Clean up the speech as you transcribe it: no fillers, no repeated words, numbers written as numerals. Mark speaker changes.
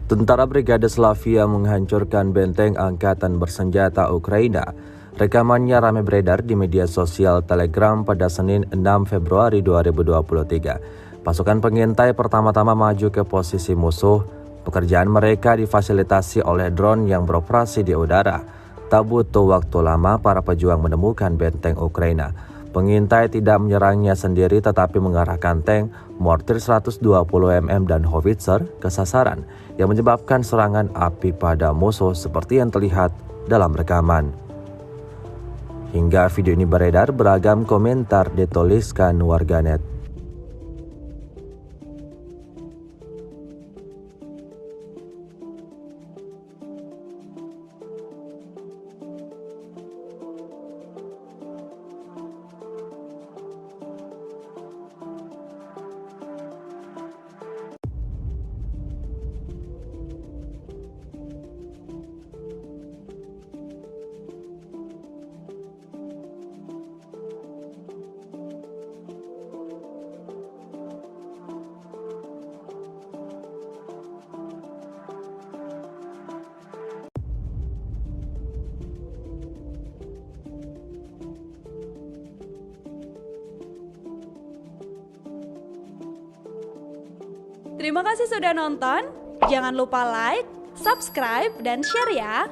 Speaker 1: Tentara Brigade Slavia menghancurkan benteng angkatan bersenjata Ukraina. Rekamannya ramai beredar di media sosial Telegram pada Senin 6 Februari 2023. Pasukan pengintai pertama-tama maju ke posisi musuh. Pekerjaan mereka difasilitasi oleh drone yang beroperasi di udara. Tak butuh waktu lama para pejuang menemukan benteng Ukraina. Pengintai tidak menyerangnya sendiri tetapi mengarahkan tank, mortir 120 mm dan howitzer ke sasaran yang menyebabkan serangan api pada musuh seperti yang terlihat dalam rekaman. Hingga video ini beredar, beragam komentar dituliskan warganet.
Speaker 2: Terima kasih sudah nonton. Jangan lupa like, subscribe, dan share ya.